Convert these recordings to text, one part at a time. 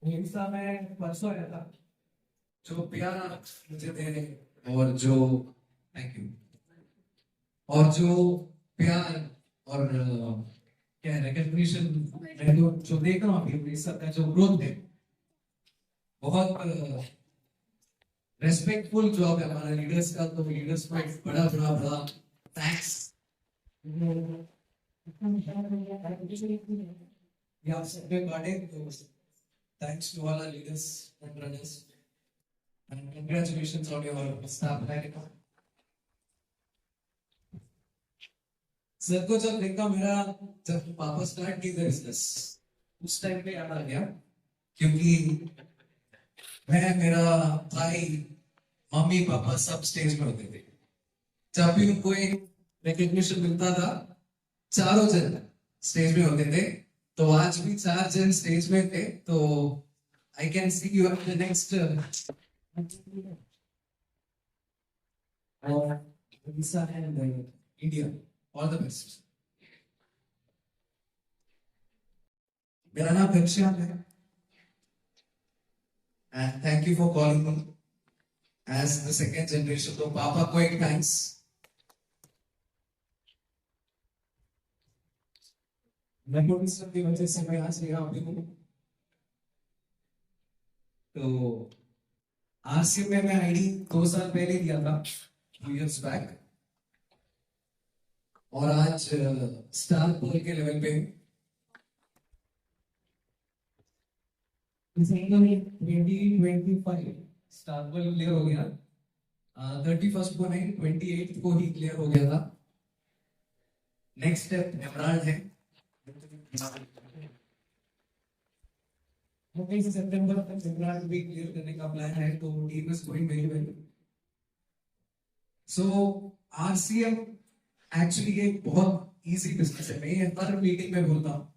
हिंसा में परसों आया था, जो प्यार मुझे दे और जो थैंक यू और जो प्यार और क्या है रिकग्निशन मैं जो देख रहा हूँ अभी इस सब का जो ग्रोथ है, बहुत रेस्पेक्टफुल जॉब है हमारा लीडर्स का। तो लीडर्स को एक बड़ा बड़ा बड़ा थैंक्स। ये आप सबके बाटे तो thanks to all our leaders and runners and congratulations on your staff rank. Sir को जब देखा मेरा, जब पापा स्टार्ट की थे बिजनेस, उस टाइम पे याद आ गया, क्योंकि मैं, मेरा भाई, मम्मी पापा सब स्टेज में होते थे। जब भी उनको एक रिकग्निशन मिलता था, चारों जन स्टेज में होते थे। तो आज भी चार जन स्टेज में थे। तो I can see you the next Odisha and India. All the best. मेरा नाम घनश्याम है and thank you for calling me as the second generation. तो पापा को एक थैंक्स। मेमोरीज की वजह से मैं आज यहाँ पे हूँ। तो आरसीएम में मैं आईडी 2 साल पहले दिया था, 2 years बैक, और आज स्टार पोल के लेवल पे 2025 स्टार पोल क्लियर हो गया। 31st को नहीं, 28th को ही क्लियर हो गया था। नेक्स्ट स्टेप एमराल्ड है। सितंबर तक एमराल्ड भी क्लियर करने का प्लान है। तो team is going very well. So RCM actually एक बहुत इजी बिजनेस है। मैं ये हर मीटिंग में बोलता हूँ,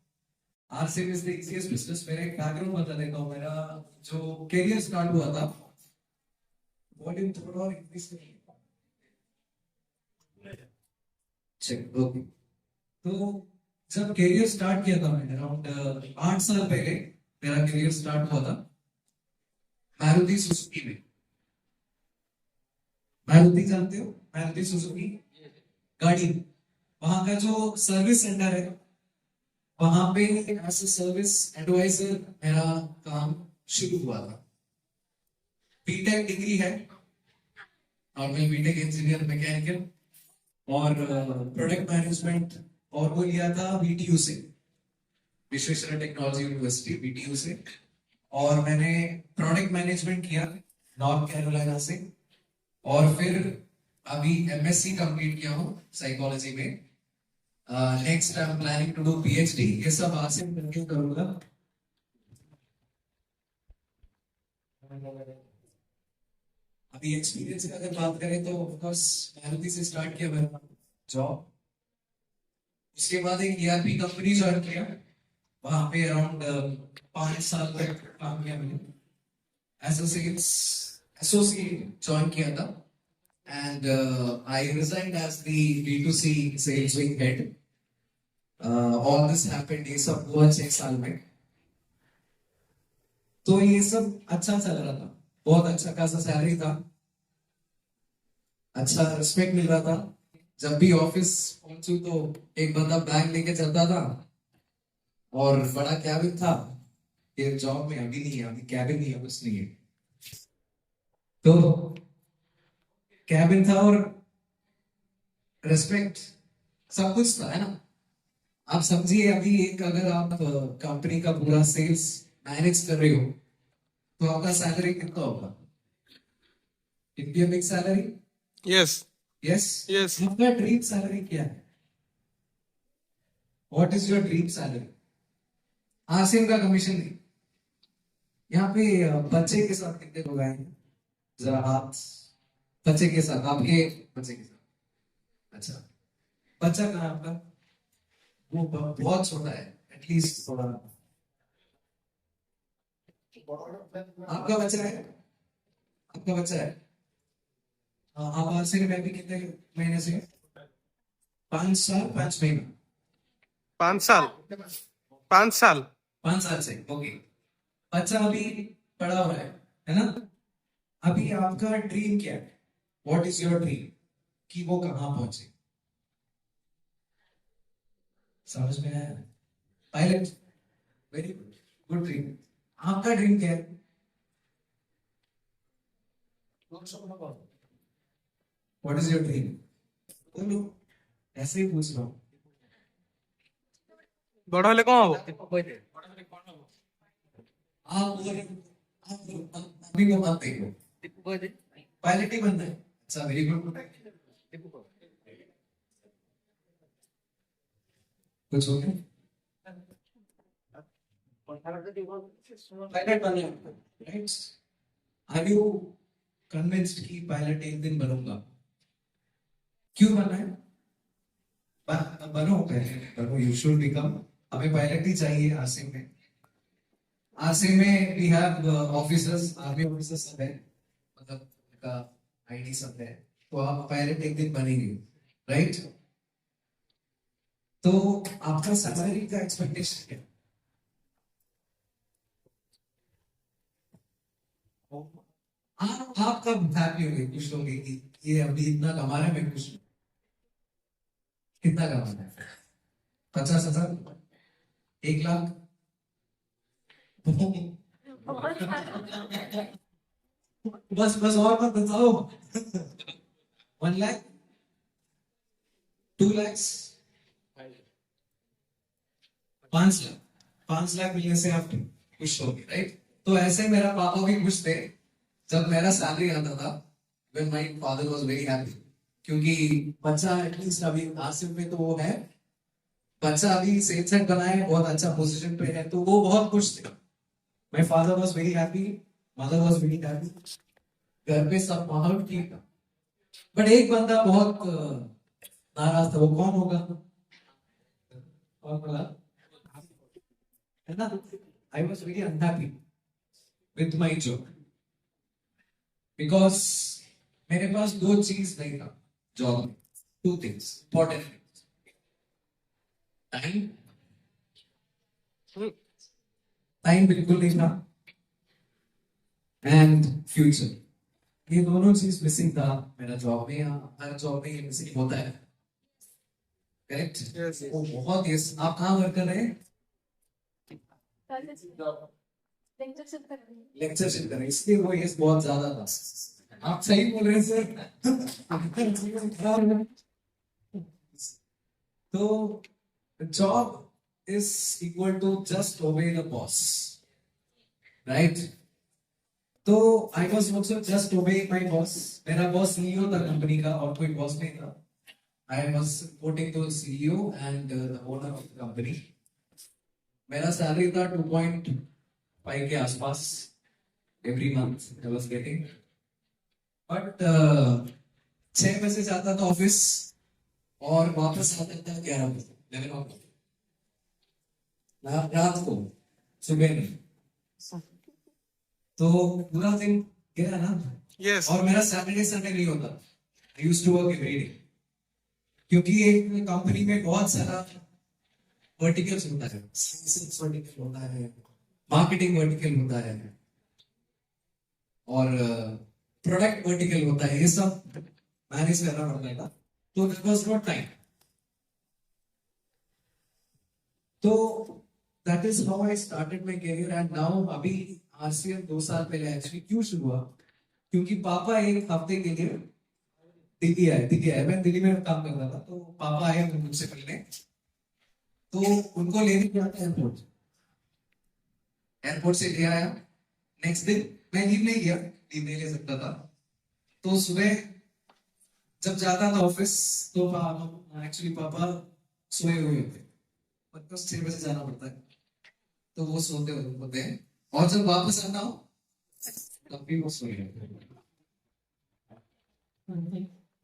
RCM is the easiest business. मेरा एक बैकग्राउंड बता देता हूँ। मेरा जो करियर स्टार्ट हुआ था, वॉल्यूम थोड़ा और इंक्रीज करिए। Check okay. तो जब करियर स्टार्ट किया था मैंने, अराउंड 8 साल पहले मेरा करियर स्टार्ट हुआ था मारुति सुजुकी में। मारुति जानते हो? मारुति सुजुकी गाड़ी, वहां का जो सर्विस सेंटर है, वहां पे एज ए सर्विस एडवाइजर मेरा काम शुरू हुआ था। बीटेक डिग्री है, और मैं बीटेक इंजीनियर मैकेनिकल और प्रोडक्ट मैनेजमेंट, और वो लिया था बीटीयू से, विश्वेश्वरैया टेक्नोलॉजी यूनिवर्सिटी बीटीयू से। और मैंने प्रोडक्ट मैनेजमेंट किया नॉर्थ कैरोलिना से, और फिर अभी एमएससी कंप्लीट किया हूँ साइकोलॉजी में। Next I am planning to do PhD. ये सब आज से कंटिन्यू करूंगा। अभी एक्सपीरियंस की अगर बात करें तो ऑफ कोर्स मारुति से स्टार्ट किया मैंने जॉब। उसके बाद एक ईआरपी कंपनी ज्वाइन किया, वहां पे अराउंड 5 साल तक काम किया मैंने। एसोसिएट ज्वाइन किया था, and I resigned as the B2C sales wing head. All this happened ये सब हुआ 6 साल में। तो ये सब अच्छा चल रहा था, बहुत अच्छा खासा सैलरी था, अच्छा रिस्पेक्ट मिल रहा था। जब भी ऑफिस पहुंचू तो एक बंदा बैग लेके चलता था, और बड़ा कैबिन था। ये जॉब में अभी नहीं है, अभी कैबिन नहीं है, कुछ नहीं है। तो कैबिन था और रिस्पेक्ट सब कुछ था, है ना। आप समझिए, अभी एक अगर आप कंपनी का पूरा सेल्स मैनेज कर रहे हो, तो आपका सैलरी कितना होगा? इतनी big salary? Yes yes. Yes आपका ड्रीम सैलरी क्या है? What is your dream salary? Asim का कमीशन नहीं। यहाँ पे बच्चे के साथ कितने लोग आए हैं? जरा हाथ। बच्चे के साथ, आपके बच्चे के साथ। अच्छा, बच्चा कहाँ है आपका? वो बहुत छोटा है, एटलीस्ट थोड़ा। आपका बच्चा है? आपका बच्चा है? आप आरसीएम में भी कितने महीने से? 5 साल 5 महीने। 5 साल 5 साल 5 साल से, ओके। बच्चा अभी बड़ा हो रहा है ना? अभी आपका ड्रीम क्या है? व्हाट इज योर ड्रीम कि वो कहाँ पहुंचे? समझ में आया? Pilot, very good, good dream. आपका ड्रीम क्या है? What is your dream? बोलो, ऐसे ही पूछ रहा हूँ। बड़ा হলে কম হবো अभी वो मत देखो, पायलट ही बनना है। अच्छा, वेरी गुड। कुछ हो गया? पायलट बनना है, राइट? आर यू कन्विंस्ड कि पायलट एक दिन बनूंगा? क्यों बनना है? बनो, पहले बनो, यू शुड बिकम। हमें पायलट ही चाहिए आसिम में। आसिम में we have officers, army officers सब है, मतलब का आईडी सब है। तो आप पायलट एक दिन बनेंगे, राइट? तो आपका सैलरी का एक्सपेक्टेशन क्या है? आप कब हैप्पी होंगे, खुश होंगे कि ये अभी इतना कमा रहा है, मैं खुश हूं? कितना कमाना है? 50,000? 1 लाख? बस बस और मत बताओ। 1 लाख? 2 लाख? 5 लाख? 5 लाख मिलने से आप खुश हो गए, राइट? तो ऐसे मेरा पापा भी खुश थे जब मेरा सैलरी आता था। when my father was very happy, क्योंकि बच्चा एटलीस्ट अभी आसिफ में तो वो है, बच्चा अभी सेठ सेठ बना है, बहुत अच्छा पोजीशन पे है, तो वो बहुत खुश थे। my father was very happy, mother was very happy, घर पे सब माहौल ठीक था। बट एक बंदा बहुत नाराज था, वो कौन होगा? कौन बोला? है ना? I was very unhappy with my job, because मेरे पास दो चीज नहीं था जॉब में। Two things important. Time, time बिल्कुल नहीं था, एंड फ्यूचर। ये दोनों चीज मिसिंग था मेरा जॉब में। हर जॉब में ये मिसिंग होता है, करेक्ट? वो बहुत, यस। आप कहाँ वर्क कर रहे हैं? लेक्चरशिप कर रहे हैं, इसलिए वो यस बहुत ज्यादा था। आप सही बोल रहे हैं सर। तो job is equal to just obey the boss, right? तो I was also just obey my boss. मेरा बॉस सीईओ था कंपनी का, और कोई बॉस नहीं था। I was reporting to CEO and the owner of the company. मेरा salary था 2.5 के आसपास every month I was getting. But 6 बजे जाता था ऑफिस और वापस आता था 11 बजे, 11 o'clock रात को, सुबह में। तो पूरा दिन गया ना। यस और मेरा सैटरडे संडे नहीं होता। I used to work every day, क्योंकि एक कंपनी में बहुत सारा वर्टिकल्स होता है। सेल्स वर्टिकल होता है, मार्केटिंग वर्टिकल होता है, और प्रोडक्ट वर्टिकल होता है। ये सब मैनेज करना पड़ता था, तो दैट वाज नॉट टाइम। तो that is how I started my career. And now अभी आरसीएम 2 साल पहले एक्चुअली क्यों शुरू हुआ, क्योंकि पापा एक हफ्ते के लिए दिल्ली आए। मैं दिल्ली में काम कर रहा था, तो पापा आए मुझसे मिलने। तो उनको लेने गया था एयरपोर्ट, एयरपोर्ट से ले आया। नेक्स्ट दिन मैं लीव नहीं लिया, लीव नहीं ले सकता था। तो सुबह जब जाता था ऑफिस, तो एक्चुअली पापा सोए हुए होते, मतलब 6 बजे जाना पड़ता है, तो वो सोते होते हैं। और जब वापस आना हो तब भी वो सोए रहते हैं।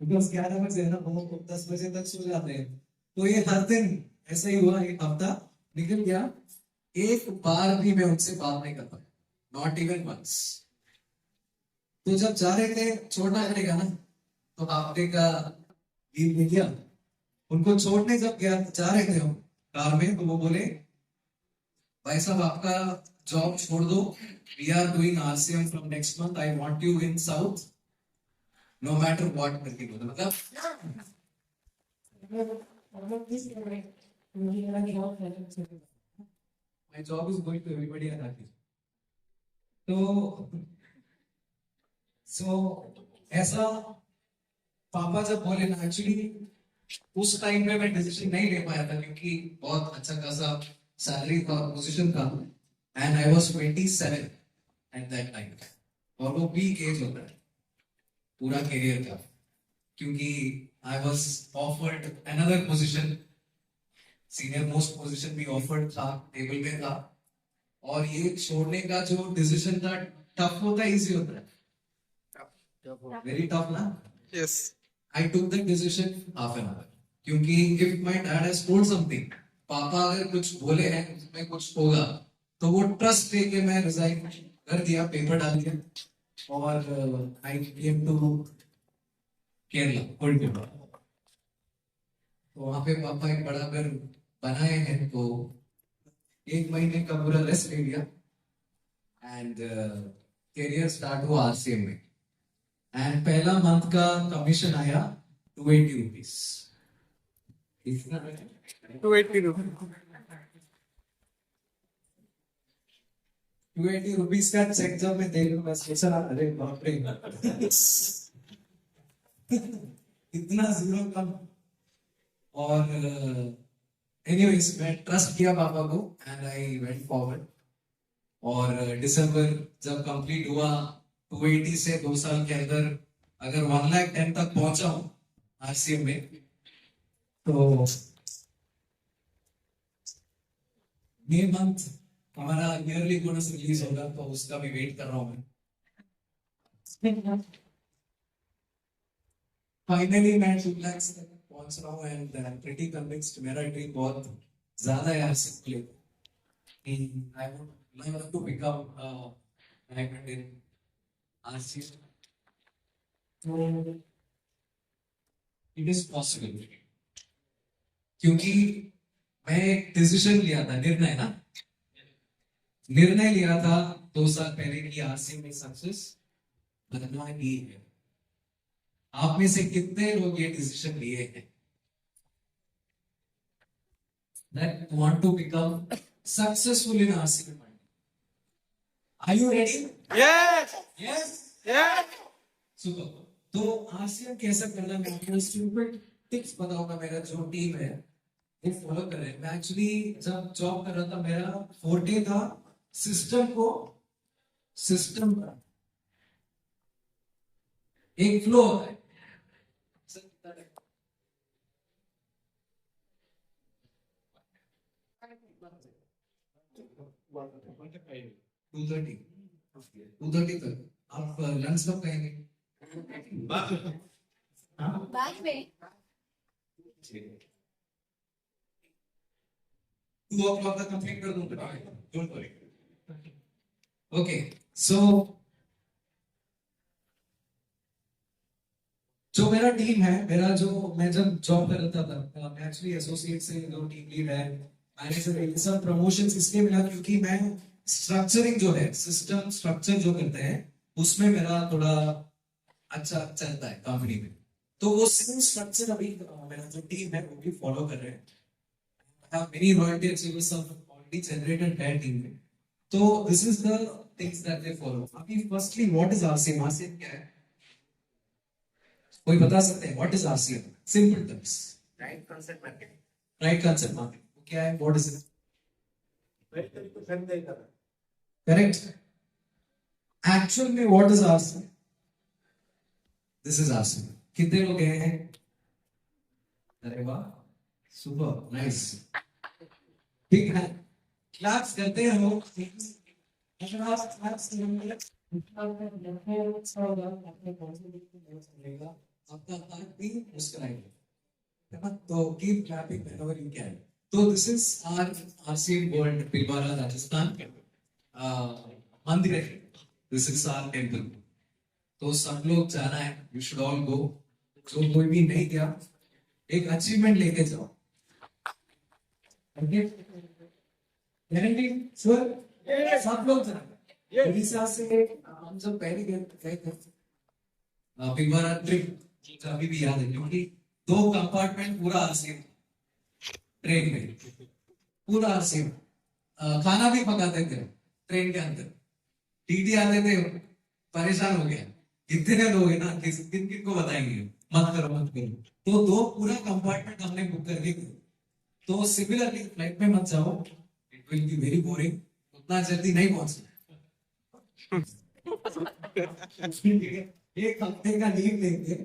बिकॉज 11 बजे है ना, वो 10 बजे तक सो जाते हैं। तो ये हर दिन ऐसा ही हुआ, एक हफ्ता निकल गया, एक बार भी मैं उनसे बात नहीं करता, नॉट इवन वंस। तो जब जा रहे थे, छोड़ना पड़ेगा ना, तो हफ्ते का लीव ले लिया। उनको छोड़ने जब गया, जा रहे थे हम कार में, तो वो बोले भाई साहब आपका जॉब छोड़ दो, we are doing RCM from next month, I want you in south no matter what करके बोला, मतलब my job is going to everybody at RK. तो सो ऐसा पापा जब बोले ना, एक्चुअली उस टाइम में मैं डिसीजन नहीं ले पाया था क्योंकि बहुत अच्छा खासा सैलरी था, पोजीशन था, and I was 27 at that time. और वो पीक एज होता है पूरा करियर का, क्योंकि I was offered another position, senior most position भी ऑफर्ड था, टेबल पे था। और ये छोड़ने का जो डिसीजन था, टफ होता है इजी होता है? वेरी टफ ना। Yes. I took the decision half an hour, क्योंकि if my dad has told something, पापा अगर कुछ बोले हैं उसमें कुछ होगा, तो वो ट्रस्ट लेके मैं रिजाइन कर दिया, पेपर डाल दिया और आई केम टू केरला, कोलकाता। तो वहाँ पे पापा एक बड़ा घर बनाए हैं, तो 1 महीने का पूरा रेस्ट ले लिया एंड करियर स्टार्ट हुआ आरसीएम में। एंड पहला मंथ का कमीशन आया 280 रुपीज। 280 rupees. 280 रुपीज का चेक जब मैं देख मैं सोचा अरे बाप रे इतना जीरो कम। और एनीवेज मैं ट्रस्ट किया पापा को एंड आई वेंट फॉरवर्ड। और दिसंबर जब कंप्लीट हुआ, 280 से 2 साल के अंदर अगर 110 तक पहुंचा हूं आरसीएम में, तो मे मंथ हमारा ईयरली बोनस रिलीज होगा, तो उसका भी वेट कर रहा हूं मैं। फाइनली मैं 2 लाख तक पहुंच रहा हूं and I am pretty convinced मेरा ड्रीम बहुत ज्यादा है आरसीएम के लिए। I want to become diamond in RCM. It is possible, क्योंकि मैं एक डिसीजन लिया था, निर्णय लिया था 2 साल पहले कि आरसीएम में सक्सेस बनना ही है। आप में से कितने लोग ये डिसीजन लिए हैं that want to become successful in RCM? Are you ready? Yes. Yes. Yes. Super. तो आरसीएम कैसा करना, मैं आपको स्टूपिड टिप्स बताऊंगा। मेरा जो टीम है वो फॉलो कर रहे हैं। मैं एक्चुअली जब जॉब कर रहा था, मेरा फोर्टे था सिस्टम का एक फ्लो होता है। 2:30 तक आप लंच कब करेंगे? बाद में 2 o'clock तक कंप्लीट कर दूंगा। Don't worry. ओके, सो जो मेरा टीम है, मेरा जो मैं जब जॉब कर रहा था, मैं एक्चुअली एसोसिएट से जो टीम लीड है, मैनेजर, ये सब प्रमोशन इसलिए मिला क्योंकि मैं स्ट्रक्चरिंग जो है, सिस्टम स्ट्रक्चर जो करते हैं, उसमें मेरा थोड़ा अच्छा चलता है कंपनी में। तो वो सेम स्ट्रक्चर अभी मेरा जो टीम है वो भी फॉलो कर रहे हैं। Many royalty achievers have already generated their team में। तो this is the things that they follow। अभी firstly what is RCM? RCM क्या है? कोई बता सकते हैं what is RCM? Simple terms। Right concept marketing. Right concept marketing। क्या है? What is it? Right तरीके से नहीं करना। Correct। Actual में what is RCM? This is RCM। कितने लोग हैं? अरे वाह, सुपर, नाइस। ठीक है, क्लास करते हैं हम। आपका हार्ट भी मुस्कुराएगा, है ना? तो keep clapping whenever you can. तो this is our RCM world Pilwara Rajasthan मंदिर है। This is our temple. तो सब लोग जाना है, यू शुड ऑल गो। जो कोई भी नहीं गया, एक अचीवमेंट लेके जाओ। Guarantee sure Yes. सब लोग जाना Yes. उड़ीसा से हम जब पहले गए थे पिंगवारा ट्रिप अभी भी याद है क्योंकि 2 कंपार्टमेंट पूरा आरसीएम ट्रेन में पूरा आरसीएम खाना भी पकाते थे ट्रेन के अंदर टीटी आते थे परेशान हो गया कितने लोग हैं ना किन किन को बताएंगे मत करो मत करो तो 2 पूरा कंपार्टमेंट हमने बुक कर दिए तो सिमिलरली फ्लाइट में मत जाओ it will be very boring उतना जल्दी नहीं पहुंचना एक हफ्ते का लीव लेके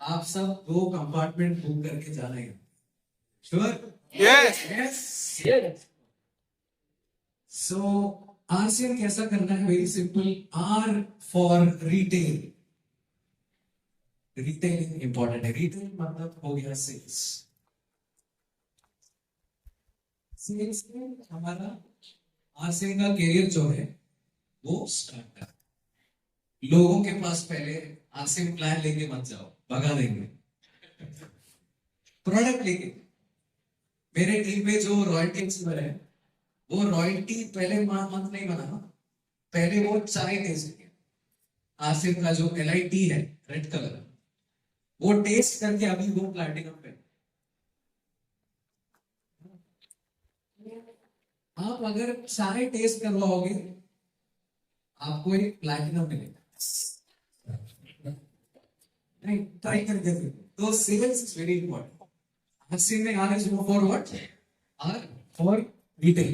आप सब 2 कंपार्टमेंट बुक करके जाना है sure Yes. Yes so RCM कैसा करना है very simple R for retail retail important है रिटेल मतलब हो गया सेल्स सेल्स में हमारा आरसीएम का कैरियर जो है वो स्टार्ट कर लोगों के पास पहले आरसीएम प्लान लेके मत जाओ भगा देंगे प्रोडक्ट लेके मेरे टीम में जो रॉयल्टी है वो रॉयल्टी पहले मंथ नहीं बना पहले वो चाय टेस्ट किया आसिफ का जो LIT है रेड कलर वो टेस्ट करके अभी वो प्लैटिनम पे आप अगर सारे टेस्ट करवाओगे आपको एक प्लैटिनम मिलेगा नहीं ट्राई करके देखो तो सेल्स इज वेरी इंपॉर्टेंट आसिफ में are is for what are for retail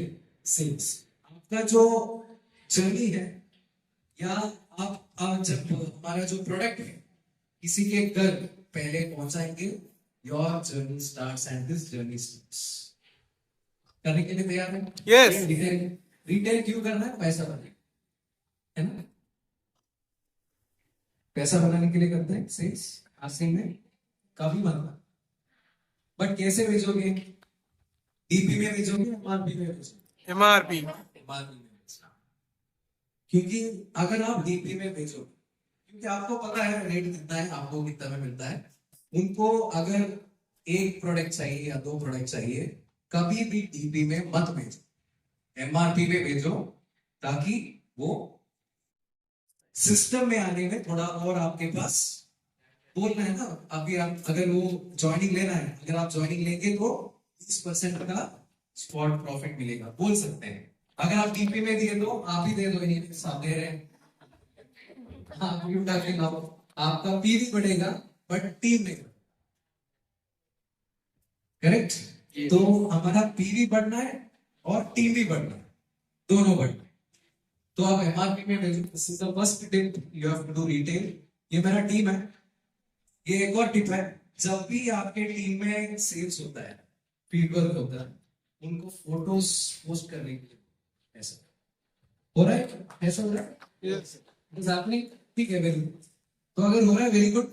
sales आपका जो जर्नी है या आप जब हमारा जो प्रोडक्ट है किसी के घर पहले पहुंचाएंगे your journey starts and this journey starts करने के लिए तैयार है Yes. रिटेल रिटेल क्यों करना है पैसा बनाने है ना पैसा बनाने के लिए करते हैं सेल्स आसिम में काफी बनता बट कैसे भेजोगे डीपी में भेजोगे MRP में भेजोगे MRP. MRP में भेजना क्योंकि अगर आप डीपी में भेजोगे क्योंकि आपको पता है रेट कितना है आपको कितना में मिलता है उनको अगर एक प्रोडक्ट चाहिए या 2 प्रोडक्ट चाहिए कभी भी डीपी में मत भेजो MRP में भेजो ताकि वो सिस्टम में आने में थोड़ा और आपके पास बोलना है ना अभी आप अगर वो ज्वाइनिंग लेना है अगर आप ज्वाइनिंग लेंगे तो 20% का स्पॉट प्रॉफिट मिलेगा बोल सकते हैं अगर आप डीपी में दिए तो आप ही दे दो इन्हीं साथ दे रहे हैं हाँ यू उठा के लाओ आपका पीवी बढ़ेगा बट टीम नहीं करेक्ट तो हमारा पीवी बढ़ना है और टीम भी बढ़ना है दोनों बढ़ना है तो आप MRP में भेजो this is the first tip you have to do retail ये मेरा टीम है ये एक और टिप है जब भी आपके टीम में सेल्स होता है फील्ड वर्क होता है उनको फोटोज पोस्ट करने के लिए ऐसा हो रहा है ऐसा हो रहा है Yes. बस आपने ठीक है वेरी तो अगर हो रहा है very good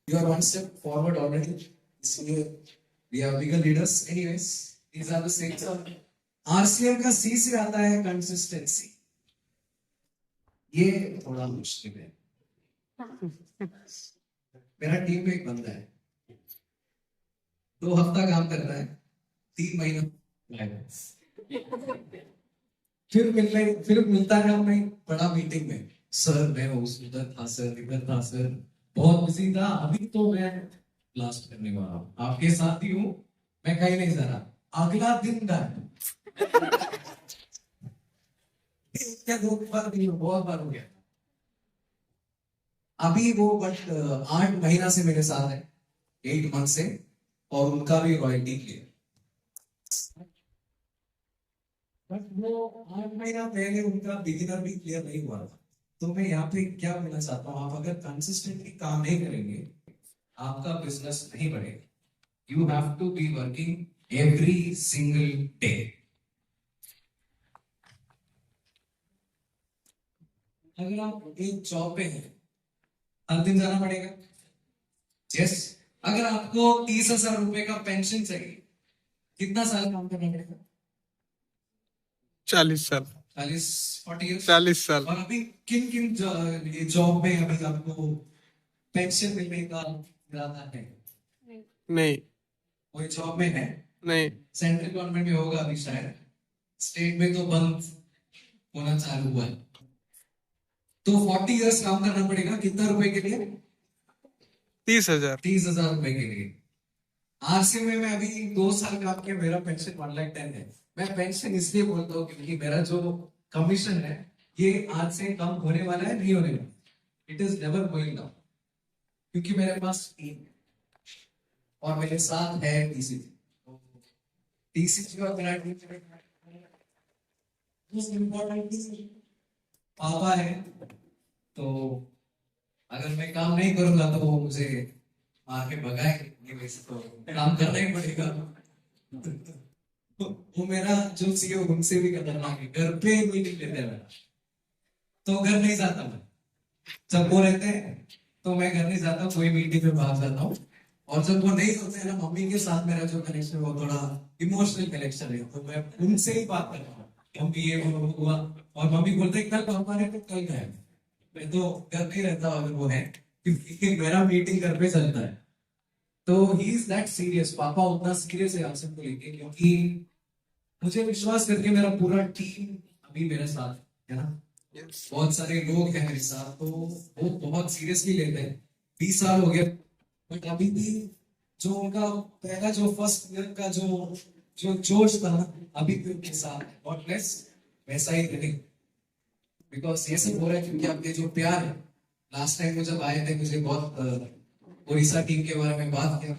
you are one step forward already इसलिए we are bigger leaders anyways these are the sales RCM का सी से आता है कंसिस्टेंसी ये थोड़ा मुश्किल है मेरा टीम में एक बंदा है 2 हफ्ता काम करता है 3 महीना फिर मिलता है हमें बड़ा मीटिंग में सर मैं उधर था सर इधर था सर बहुत बिजी था अभी तो मैं लास्ट करने वाला हूँ आपके साथ ही हूँ मैं कहीं नहीं जा रहा अगला दिन गायब क्या 2 बार नहीं बहुत बार हो गया अभी वो बट 8 महीना से मेरे साथ है 8 मंथ से और उनका भी रॉयल्टी क्लियर बट वो 8 महीना पहले उनका बिगिनर भी क्लियर नहीं हुआ था तो मैं यहाँ पे क्या बोलना चाहता हूँ आप अगर कंसिस्टेंटली काम नहीं करेंगे आपका बिजनेस नहीं बढ़ेगा you have to be working every single day अगर आप एक जॉब पे हैं हर दिन जाना पड़ेगा यस अगर आपको 30,000 रुपए का पेंशन चाहिए कितना साल काम करना पड़ेगा 40 साल 40 इयर्स 40 साल और अभी किन किन जॉब में अभी आपको पेंशन मिलने का इरादा है नहीं कोई जॉब में है नहीं सेंट्रल गवर्नमेंट में होगा अभी शायद स्टेट में तो बंद होना चालू हुआ है। तो 40 इयर्स काम करना पड़ेगा, कितना रुपए के लिए? 30,000। 30,000 रुपए के लिए। आरसी में मैं अभी 2 साल काम किया, मेरा पेंशन 1,10,000 है। मैं पेंशन इसलिए बोलता हूँ क्योंकि मेरा जो कमीशन है ये आज से कम होने वाला है, नहीं होने वाला, it is never going down, क्योंकि मेरे पास टीम है और मेरे साथ है टीसीजी। टीसीजी और मेरा टीम पापा है, तो अगर मैं काम नहीं करूंगा तो वो मुझे मार के भगाएंगे, वैसे तो काम करना ही पड़ेगा। वो मेरा जो सीईओ उनसे भी खतरनाक है, घर पे कोई नहीं लेते मेरा, तो घर नहीं जाता मैं। जब वो रहते हैं तो मैं घर नहीं जाता, कोई मीटिंग में बात करता हूँ। और जब वो नहीं होते हैं ना, मम्मी के साथ मेरा जो कनेक्शन है वो थोड़ा इमोशनल कनेक्शन है, तो मैं उनसे ही बात करता हूँ, मम्मी ये हुआ, और मम्मी बोलते हैं कल पापा ने, तो कल गए। मैं तो घर नहीं रहता अगर वो है, क्योंकि मेरा मीटिंग घर पे चलता है। तो ही इज दैट सीरियस, पापा उतना सीरियस है आसिफ को लेके, क्योंकि मुझे विश्वास करके मेरा पूरा टीम अभी मेरे साथ है ना, बहुत सारे लोग हैं मेरे साथ, तो वो बहुत सीरियसली लेते हैं। 20 साल हो गए, बट अभी भी जो उनका पहला जो फर्स्ट ईयर का जो जो जोश था ना, अभी भी उनके साथ है। गॉड ब्लेस, वैसा ही रहे, बिकॉज ये सब हो रहा है क्योंकि आपके जो प्यार है। लास्ट टाइम वो जब आए थे, मुझे बहुत उड़ीसा टीम के बारे में बात किया,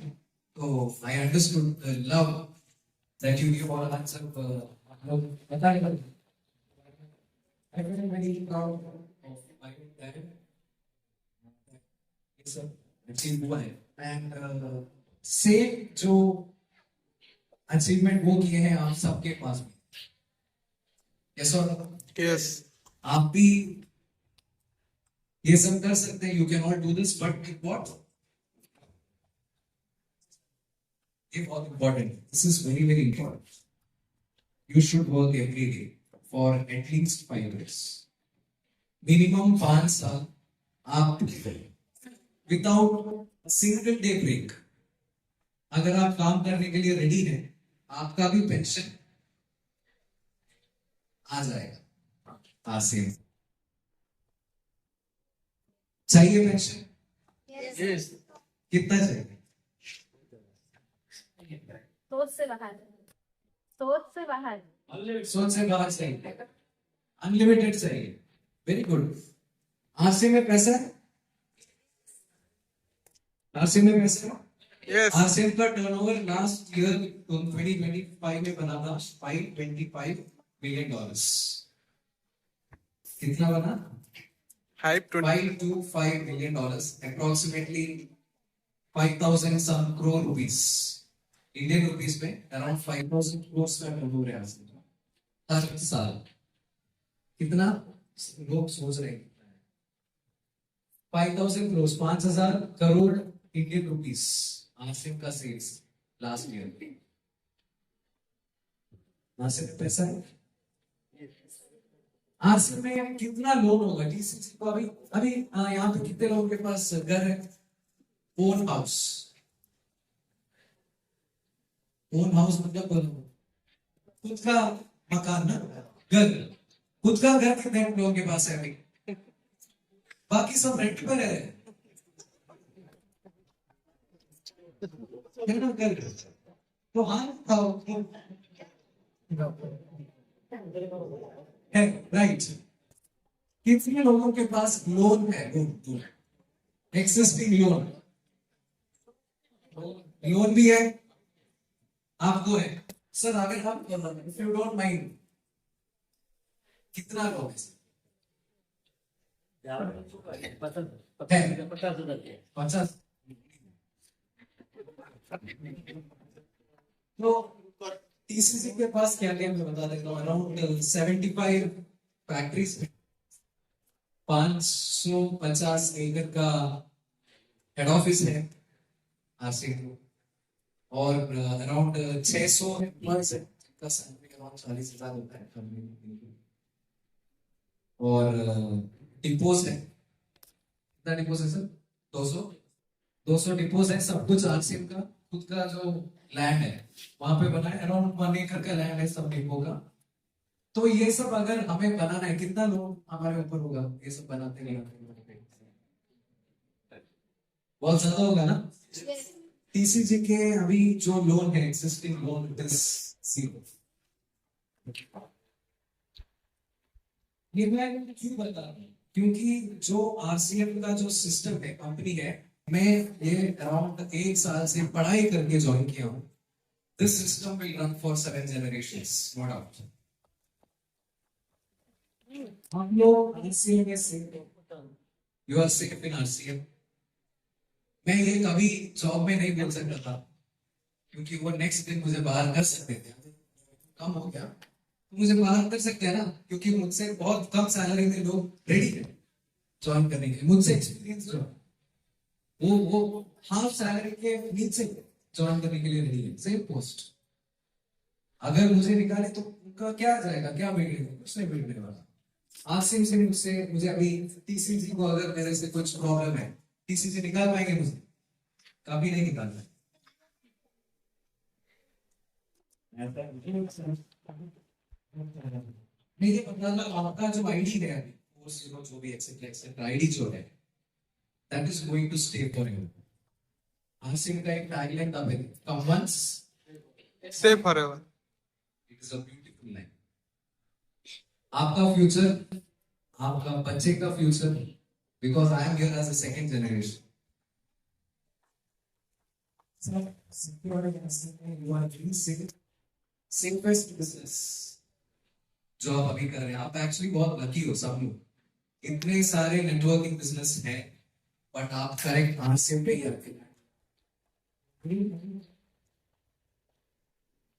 तो I understood love that you give all answer. पता नहीं, I feel very proud of my dad. ये सब अचीव हुआ है, एंड सेम जो अचीवमेंट वो किए हैं आप सबके पास भी, यस और नो? यस। आप भी ये सब कर सकते हैं। You can not do this, but what, ये बहुत important, this is very very important. You should work every day for at least 5 years, minimum 5 साल आप without a single day break, अगर आप काम करने के लिए रेडी हैं, आपका भी पेंशन आ जाएगा। आसिम, चाहिए पेंशन? Yes. कितना चाहिए? सोच से बाहर, सोच से बाहर। सोच से बाहर चाहिए, अनलिमिटेड चाहिए। Very good. आसिम में पैसा है? आसिम में पैसा है? यस। आसिम का टर्नओवर लास्ट ईयर 2025 में बना था $525 मिलियन। कितना बना? Hype 20। $525 million, approximately 5,000 some crore rupees, Indian rupees में अराउंड 5,000 crore का टर्नओवर है आसिम का हर साल। कितना लोग सोच रहे हैं? 5,000 crore, 5,000 crore Indian rupees Asim का सेल्स लास्ट ईयर। आसिम में पैसा है? आसिम में कितना लोन होगा टीसीसी को? अभी अभी यहाँ पे कितने लोगों के पास घर है? ओन हाउस, ओन हाउस मतलब खुद का मकान ना, घर, खुद का घर कितने लोगों के पास है अभी? बाकी सब रेंट पर है ना घर। तो हाँ है, राइट। कितने लोगों के पास लोन है? एक्सिस्टिंग लोन, लोन भी है, आपको है। सर अगर आप, इफ यू डोंट माइंड, कितना लोन है? 50। तो टीसीसी के पास क्या क्या मैं बता देता हूँ। अराउंड 75 फैक्ट्रीज, 550 एकड़ का हेड ऑफिस है आरसीए, और अराउंड 600 एम्प्लॉयज है, जिनका सैलरी अराउंड 40,000 होता है कंपनी। और डिपोज है, कितना डिपोज है सर? 200 डिपोज है। सब कुछ आरसीएम का खुद का जो लैंड है वहां पे बना है, अराउंड 1 एकड़ का लैंड है सब डिपो का। तो ये सब अगर हमें बनाना है, कितना लोग हमारे ऊपर होगा ये सब बनाते नहीं बहुत ज्यादा होगा ना। टीसीजी के अभी जो लोन है एक्सिस्टिंग लोन इट इज 0। ये मैं क्यों बता रहा हूँ, क्योंकि जो आरसीएम का जो सिस्टम है कंपनी है, मैं ये अराउंड 1 साल से पढ़ाई करके ज्वाइन किया हूँ। This system will run for 7 generations, no doubt. हम लोग आरसीएम में safe, you are safe in RCM. मैं ये कभी जॉब में नहीं बोल सकता था, क्योंकि वो नेक्स्ट दिन मुझे बाहर कर सकते थे। कम हो गया तो मुझे बाहर कर सकते हैं ना, क्योंकि मुझसे बहुत कम सैलरी में लोग रेडी है ज्वाइन करने के लिए। मुझसे एक्सपीरियंस जो वो हाफ सैलरी के नीचे ज्वाइन करने के लिए रेडी है, सेम पोस्ट। अगर मुझे निकाले तो उनका क्या जाएगा, क्या बिगड़ेगा, कुछ नहीं बिगड़ने वाला। आसिम से मुझे अभी टीसीजी को अगर मेरे से कुछ प्रॉब्लम है, टीसीजी निकाल पाएंगे मुझे? कभी नहीं निकाल पाएंगे। नहीं मतलब आपका जो आईडी है अभी 40 जो भी एक्सेट्रा आईडी जो है, that is going to stay forever. Asim का एक टैगलाइन था मेरे, come once Stay forever. It is a beautiful line. आपका फ्यूचर, आपका बच्चे का future, because I am here as a second generation. Safest business जो आप अभी कर रहे हैं, आप एक्चुअली बहुत लकी हो सब लोग। इतने सारे नेटवर्किंग बिजनेस हैं, बट आप करेक्ट आंसर पे ही रखे।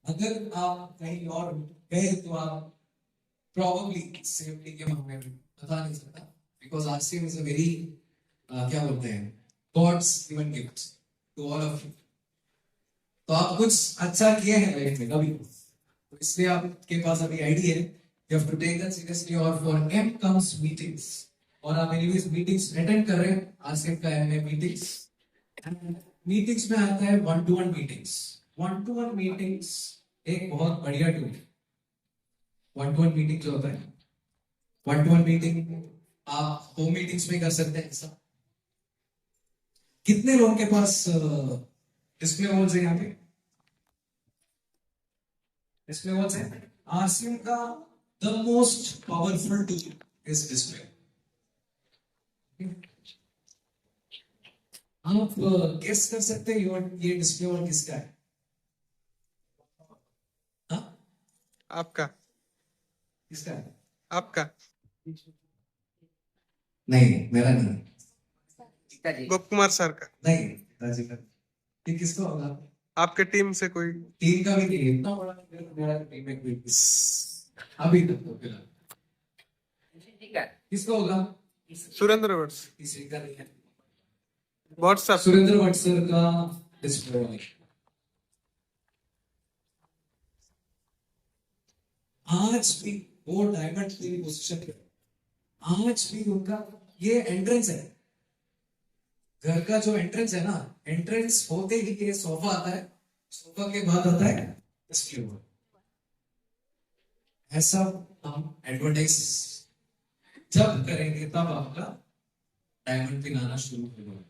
अगर आप कहीं और गए तो आप probably सेफ्टी के मामले में बता नहीं सकता, because RCM is a very क्या बोलते हैं, god's given gift to all of you. तो आप कुछ अच्छा किए हैं लाइफ में कभी, तो इसलिए आपके पास अभी आईडी है, you have to take that seriously. और फॉर एम कम्स मीटिंग्स, और आप एनीवेज मीटिंग्स अटेंड कर रहे हैं। आरसीएम का एम है मीटिंग्स। मीटिंग्स में आता है 1-to-1 मीटिंग्स। 1-to-1 मीटिंग्स एक बहुत बढ़िया टूल है। 1-to-1 मीटिंग जो होता है, 1-to-1 मीटिंग आप होम मीटिंग्स में कर सकते हैं। ऐसा कितने लोगों के पास डिस्प्ले वॉल्स है? यहाँ पे डिस्प्ले वॉल्स है। आरसीएम का the most powerful tool is display. आप गेस कर सकते हैं ये डिस्प्ले वॉल किसका है? हाँ? आपका किसका है? आपका नहीं, मेरा नहीं। गोप कुमार सर का। नहीं, राजीव का। ये किसका होगा? आपके टीम से कोई? टीम का भी नहीं, इतना बड़ा मेरा टीम में कोई अभी तक तो फिलहाल। किसका होगा? सुरेंद्र वट्स। किसी का नहीं है। व्हाट्सएप। सुरेंद्र भट्ट सर का डिस्प्ले वाले। आज भी वो डायमंड की पोजीशन पे, आज भी उनका ये एंट्रेंस है, घर का जो एंट्रेंस है ना, एंट्रेंस होते ही ये सोफा आता है, सोफा के बाद आता है डिस्प्ले वॉल। ऐसा हम एडवर्टाइज जब करेंगे तब आपका डायमंड पिन आना शुरू होगा।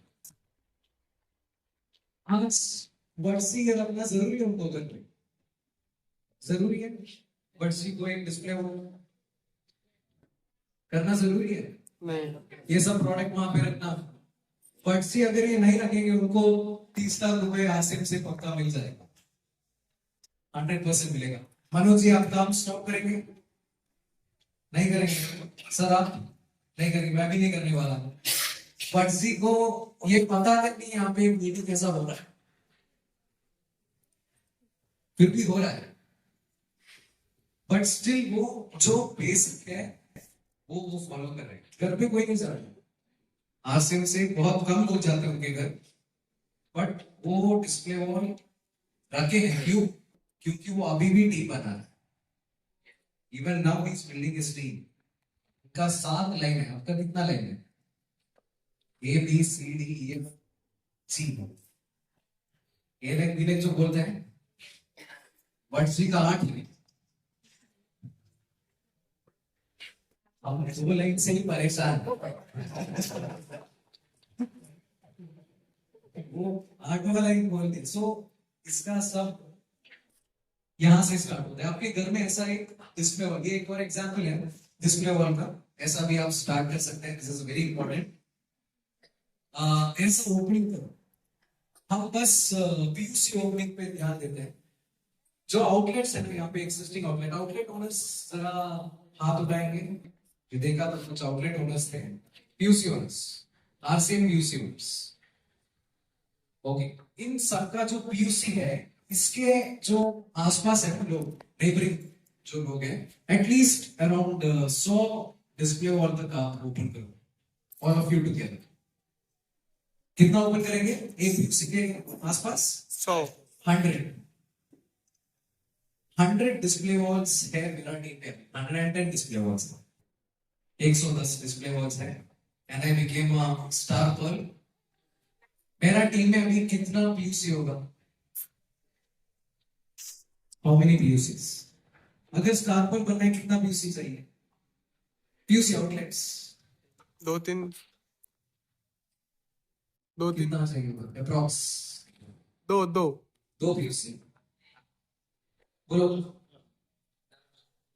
आज वर्सी रखना जरूरी है उनको, करना जरूरी है। वर्सी को एक डिस्प्ले करना जरूरी है। नहीं। ये सब प्रोडक्ट वहां पे रखना। वर्सी अगर ये नहीं रखेंगे, उनको 30 लाख रुपए आसिम से पक्का मिल जाएगा, 100% मिलेगा। मनोज जी, आप काम स्टॉप करेंगे? नहीं करेंगे सर? आप नहीं करेंगे, मैं भी नहीं करने वाला हूँ। वर्सी को ये पता तक नहीं यहाँ पे मीटिंग कैसा हो रहा है, फिर भी हो रहा है। बट स्टिल वो जो बेसिक है वो फॉलो कर रहे हैं। घर पे कोई नहीं जा रहा। आसिम से बहुत कम लोग जाते हैं उनके घर, बट वो डिस्प्ले वॉल रखे हैं। क्यों? क्योंकि वो अभी भी टीम बना रहा है। Even now he is building his team. का 7 लाइन है, आपका कितना लाइन है? A B C D E F C. A B जो बोलते हैं, वर्ड सी का 8 है। हम दो लाइन से ही परेशान। वो 8वां लाइन बोलते, सो इसका सब यहाँ से स्टार्ट होता है। आपके घर में ऐसा एक डिस्प्ले वॉल, ये एक और एग्जांपल है डिस्प्ले वॉल का, ऐसा भी आप स्टार्ट कर सकते हैं। This is very important. ऐसा ओपनिंग करो, हम बस पीयूसी ओपनिंग पे ध्यान देते हैं। जो आउटलेट्स है ना यहाँ पे, एग्जिस्टिंग आउटलेट ओनर्स जरा हाथ उठाएंगे। जो देखा तो कुछ आउटलेट ओनर्स थे, PUC owners, RCM PUC owners. Okay, इन सबका जो पीयूसी है, इसके जो आसपास है लोग, नेबरिंग जो लोग हैं, एटलीस्ट अराउंड 100 डिस्प्ले वॉल तक आप ओपन करो, ऑल ऑफ यू टुगेदर। कितना ओपन करेंगे एक पीयूसी के आसपास? 100 100 डिस्प्ले वॉल्स है मेरा टीम पे। 110 डिस्प्ले वॉल्स, 110 डिस्प्ले वॉल्स है। And I became a star pearl. मेरा टीम में अभी कितना पीयूसी होगा? How many PUCs? अगर स्टार पर्ल बनना है कितना पीयूसी चाहिए? पीयूसी आउटलेट्स 2-3 कितना चाहिए? Approx 2 PUC. बोलो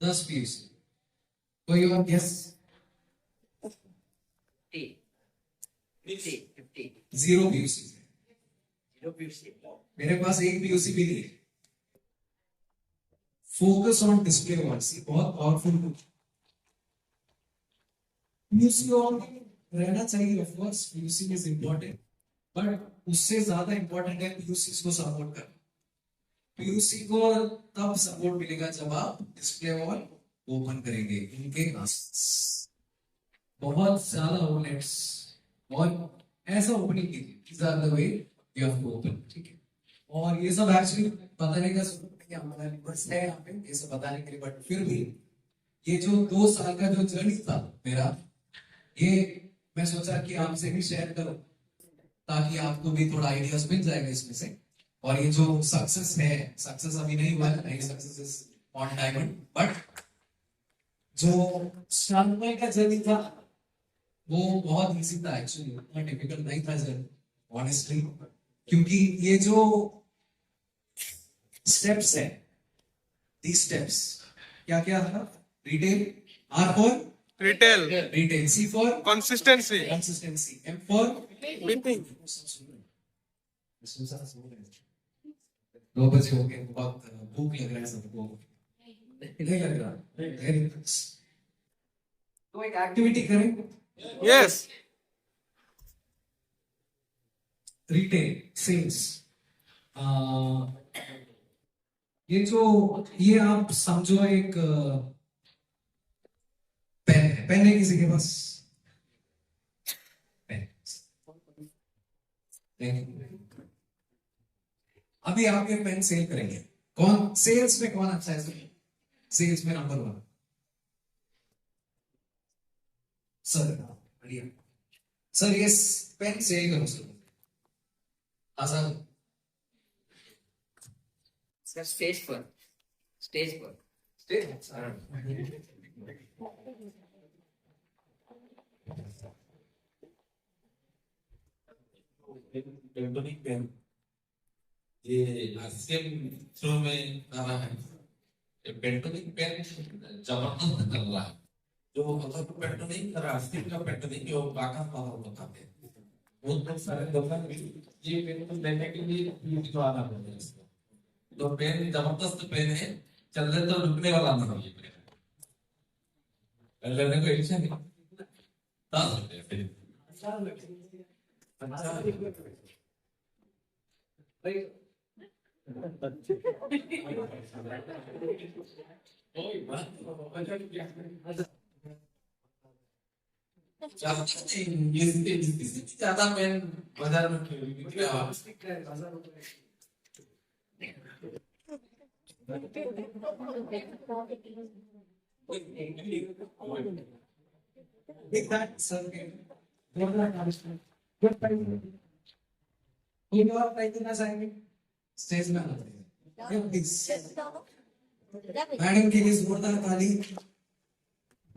10 पीयूसी। कोई और गेस? 50. 0 पीयूसी। 0 PUC. मेरे पास एक पीयूसी भी नहीं है। फोकस ऑन डिस्प्ले वॉल्स, बहुत पावरफुल टूल। पीयूसी ऑन रहना चाहिए, of course PUC is important, but उससे ज्यादा इंपॉर्टेंट है पीयूसी को सपोर्ट करना। पीयूसी को तब सपोर्ट मिलेगा जब आप डिस्प्ले वॉल ओपन करेंगे इनके आसपास। बहुत ज्यादा आउटलेट्स और ऐसा ओपनिंग कीजिए, these are the way you have to open, ठीक है। और ये सब एक्चुअली बताने का हमारा रिक्वेस्ट है यहाँ पे, ये सब बताने के लिए, बट फिर भी ये जो 2 साल का जो जर्नी था मेरा, ये मैं सोचा कि आपसे भी शेयर करूं, ताकि आपको भी थोड़ा आइडियाज मिल जाएगा इसमें से। और ये जो सक्सेस है, सक्सेस अभी नहीं हुआ है, success is on diamond, but जो स्टार्टिंग का जर्नी था वो बहुत इजी था एक्चुअली, उतना डिफिकल्ट नहीं था जर्नी ऑनेस्टली। क्योंकि ये जो स्टेप्स है, these स्टेप्स क्या क्या था? Retail, R for retail, retail, C for consistency, consistency, M for meeting. 2 बजे हो गए, बहुत भूख लग रहा है सबको, नहीं लग रहा? Very good. तो एक एक्टिविटी करें, यस, रिटेल सेल्स। ये आप समझो एक पेन है, पेन है किसी के पास? पेन। अभी आप ये पेन सेल करेंगे, कौन सेल्स में कौन अच्छा है? सेल्स में नंबर 1 सर, बढ़िया सर, ये पेन सेल करो सर। आसान। सर स्टेज पर टेक्टोनिक पेन ये आरसीएम थ्रू में कर रहा है। ये पेंटोनिक पेन जबरदस्त कर रहा है। जो मतलब पेंटोनिक कर रहा है, आरसीएम का पेंटोनिक जो बाका पावर होता है, वो तो सारे दुकान में ये पेन को लेने के लिए यूज आना पड़ता है इसको। तो पेन जबरदस्त पेन है, चल रहे तो रुकने वाला नहीं है पेन। लेने को इच्छा नहीं, 10 रुपये पेन। ज्यादा पेन बाजार में बिक्री Take that, sir. Good time. ये और ट्राई करना चाहेंगे स्टेज में आना चाहिए, प्लीज। मैडम के लिए जोरदार ताली।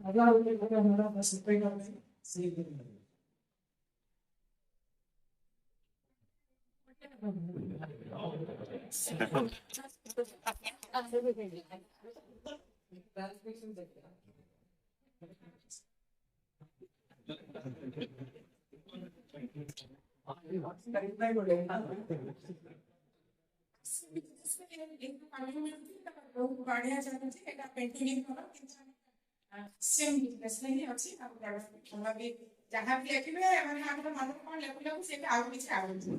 अगला हमारा 10 रुपए का सेल ବଢିଆ ଚାଲୁଛି ଏଇଟା ପେଣ୍ଟିଂ କର କିନ୍ତୁ ସେମ୍ ବିଜନେସ୍ ହିଁ ଅଛି ଆଉ ଭଲ ବି ଯାହା ବି ଲେଖିବେ ମାନେ ଆମର ମନରେ କଣ ଲେଖିଲାକୁ ସେଇଟା ଆଉ କିଛି ଆଉଛି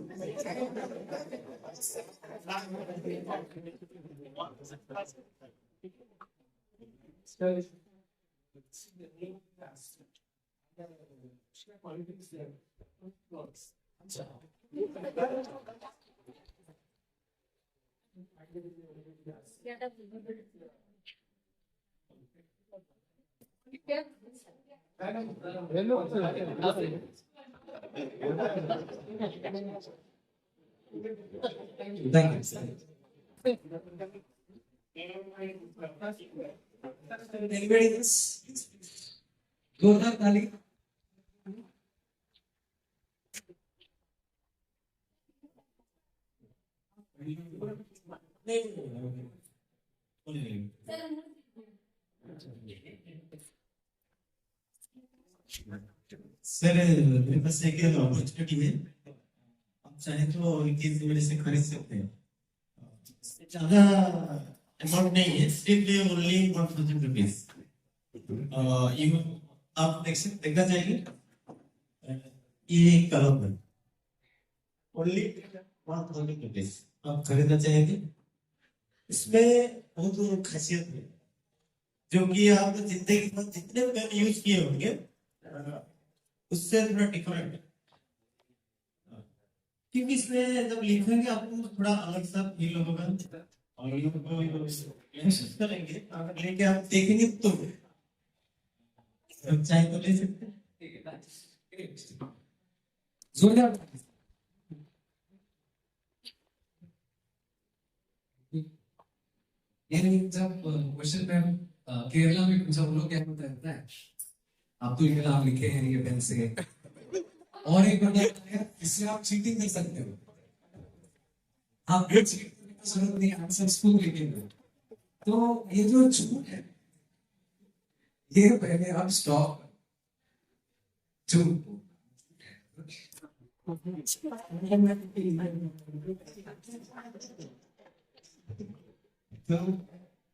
Thank you. Anybody else? Gordon Ali. Sir मेरे पास एक अपॉर्चुनिटी है आप चाहे तो इनकी मेरे से खरीद सकते हैं ज्यादा अमाउंट नहीं है सिर्फ ओनली 1000 रुपीज आप देखना चाहिए ये कलम है ओनली 1000 रुपीज आप खरीदना चाहेंगे इसमें बहुत खासियत है जो कि आप जिंदगी में जितने पेन यूज किए होंगे उससे थोड़ा डिफरेंट है क्योंकि इसमें जब लिखेंगे आपको थोड़ा अलग सा फील होगा और महसूस करेंगे अगर लेके आप देखेंगे तो चाहे तो ले सकते हैं जोरदार यानी जब क्वेश्चन में केरला में पूछा वो लोग क्या होता है आप तो ये नाम लिखे हैं ये पेन से और एक बंदा है इससे आप चीटिंग कर सकते हो आप चीट करने की जरूरत नहीं आंसर्स खुद लिखेंगे तो ये जो झूठ है ये पहले आप स्टॉप झूठ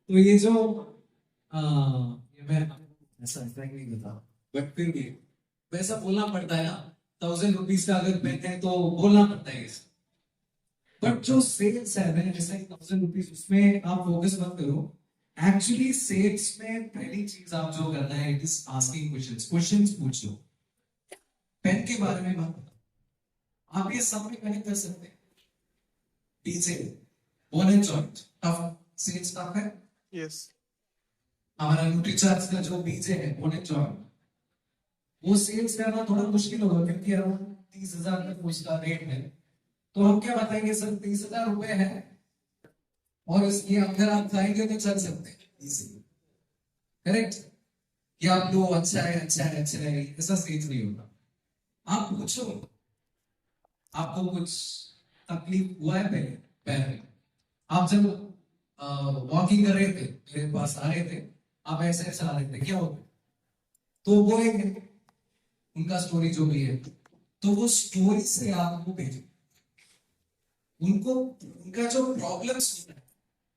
तो ये जो ये मैं ऐसा नहीं करता बट फिर भी वैसा बोलना पड़ता है ना 1000 रुपीज का अगर पेन है तो बोलना पड़ता है बट जो सेल्स है मैंने जैसा 1000 रुपीज उसमें आप फोकस मत करो एक्चुअली सेल्स में पहली चीज आप जो करना है इट इज आस्किंग क्वेश्चंस पूछो पेन के बारे में मत आप ये सब में कनेक्ट कर सकते हैं पीछे bone and joint tough sales tough है Yes. हमारा न्यूट्रीचार्ज का जो बीजे है बोन एंड जॉइंट वो सेल्स करना थोड़ा मुश्किल होगा क्योंकि अराउंड 30,000 तक उसका रेट है तो हम क्या बताएंगे सर 30,000 रुपए है और इसलिए अगर आप खाएंगे तो चल सकते हैं करेक्ट या आप लो अच्छा है ऐसा सेल्स नहीं होगा आप पूछो आपको कुछ तकलीफ हुआ है पहले पैर में आप जब वॉकिंग कर रहे थे मेरे पास आ रहे थे आप ऐसे ऐसे आ रहे थे क्या हो गया तो वो एक उनका स्टोरी जो भी है तो वो स्टोरी से आपको भेजो उनको उनका जो प्रॉब्लम्स होता है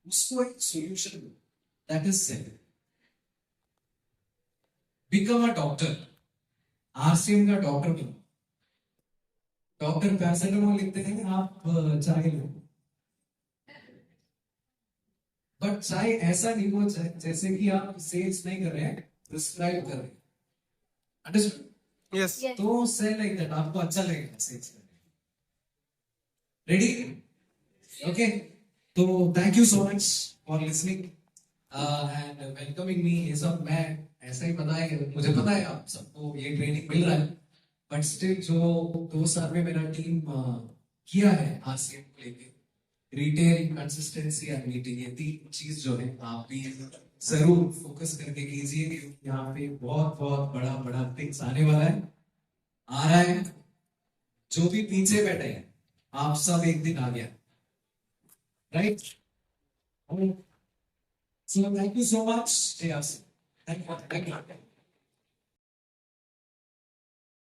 उसको एक सॉल्यूशन दो that is self become a doctor RCM का डॉक्टर बनो डॉक्टर पैरासिटामोल लिखते हैं आप चाय लो बट चाय ऐसा नहीं हो जैसे कि आप सेल्स नहीं कर रहे हैं प्रिस्क्राइब कर रहे हैं अंडरस्टूड Yes. Yes. तो से लाइक दैट आपको अच्छा लगेगा सेल्स करने रेडी ओके तो thank you so much for listening and welcoming मी ये सब मैं ऐसा ही बताया कि मुझे पता है आप सबको ये ट्रेनिंग मिल रहा है बट स्टिल जो 2 साल में मेरा टीम किया है आरसीएम को लेके रिटेल कंसिस्टेंसी एंड मीटिंग ये 3 चीज जो है आप भी जरूर फोकस करके कीजिए क्योंकि यहाँ पे बहुत बहुत बड़ा बड़ा थिंग्स आने वाला है, आ रहा है। जो भी पीछे बैठे हैं आप सब एक दिन आ गया, right? So thank you so much, thank you.